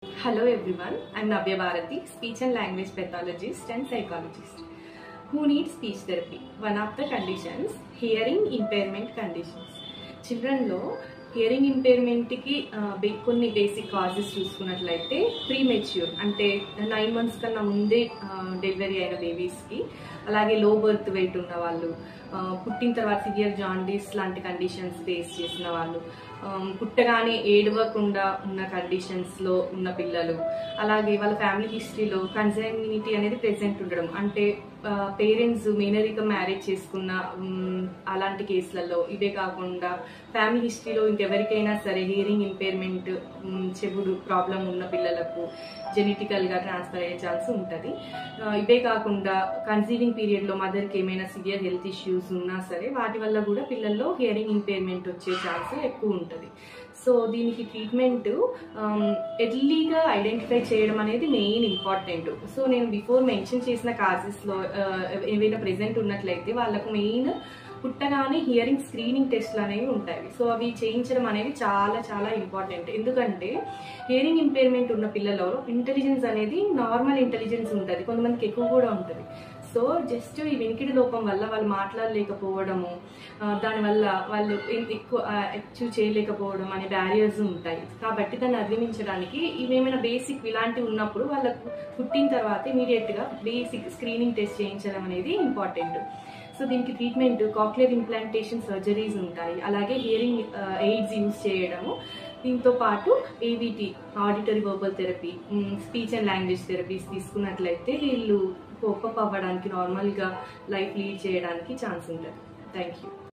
Hello everyone, I'm Navya Bharati, speech and language pathologist and psychologist. Who needs speech therapy? One of the conditions, hearing impairment conditions. Children lo hearing impairment ki కొన్ని basic causes చూసుకున్నట్లయితే premature అంటే 9 months కన్నా ముందే delivery అయిన babies కి, అలాగే low birth weight ఉన్న వాళ్ళు, పుట్టిన తర్వాత సివియర్ జాండీస్ లాంటి కండిషన్స్ ఫేస్ చేసిన వాళ్ళు, పుట్టగానే ఏడవకుండా ఉన్న కండిషన్స్ లో ఉన్న పిల్లలు, అలాగే వాళ్ళ ఫ్యామిలీ హిస్టరీలో కన్సాంగ్యునిటీ అనేది ప్రెసెంట్ ఉండడం అంటే పేరెంట్స్ మేనరికం మ్యారేజ్ చేసుకున్న అలాంటి కేసులలో, ఇవే కాకుండా ఫ్యామిలీ హిస్టరీలో ఇంకెవరికైనా సరే హియరింగ్ ఇంపైర్మెంట్ చెవుడు ప్రాబ్లం ఉన్న పిల్లలకు జెనెటికల్ గా ట్రాన్స్ఫర్ అయ్యే ఛాన్స్ ఉంటుంది. ఇవే కాకుండా కన్సీవింగ్ పీరియడ్ లో మదర్ కి ఏమైనా సివియర్ హెల్త్ ఇష్యూస్ ఉన్నా సరే వాటి వల్ల కూడా పిల్లల్లో హియరింగ్ ఇంపైర్మెంట్ వచ్చే ఛాన్స్ ఎక్కువ ఉంటుంది. సో దీనికి ట్రీట్మెంట్ ఎర్లీగా ఐడెంటిఫై చేయడం అనేది మెయిన్ ఇంపార్టెంట్. సో నేను బిఫోర్ మెన్షన్ చేసిన కాజెస్ లో ఏవైనా ప్రెసెంట్ ఉన్నట్లయితే వాళ్ళకు మెయిన్ పుట్టగానే హియరింగ్ స్క్రీనింగ్ టెస్ట్లు అనేవి ఉంటాయి. సో అవి చేయించడం అనేది చాలా చాలా ఇంపార్టెంట్. ఎందుకంటే హియరింగ్ ఇంపైర్మెంట్ ఉన్న పిల్లలలో ఇంటెలిజెన్స్ అనేది నార్మల్ ఇంటెలిజెన్స్ ఉంటుంది, కొంతమందికి ఎక్కువ కూడా ఉంటుంది. సో జస్ట్ ఈ వినికిడి లోపం వల్ల వాళ్ళు మాట్లాడలేకపోవడము, దానివల్ల వాళ్ళు ఎక్కువ అచీవ్ చేయలేకపోవడం అనే బ్యారియర్స్ ఉంటాయి. కాబట్టి దాన్ని అధిగమించడానికి ఇవేమైనా బేసిక్ ఇలాంటివి ఉన్నప్పుడు వాళ్ళకు పుట్టిన తర్వాత ఇమీడియట్ గా బేసిక్ స్క్రీనింగ్ టెస్ట్ చేయించడం అనేది ఇంపార్టెంట్. సో దీనికి ట్రీట్మెంట్ కాక్లియర్ ఇంప్లాంటేషన్ సర్జరీస్ ఉంటాయి, అలాగే హియరింగ్ ఎయిడ్స్ యూజ్ చేయడము, దీంతో పాటు ఏవిటి auditory verbal therapy, speech and language therapies తీసుకున్నట్లయితే వీళ్ళు కోపప్ అవ్వడానికి, నార్మల్గా లైఫ్ లీడ్ చేయడానికి ఛాన్స్ ఉంటుంది. Thank you.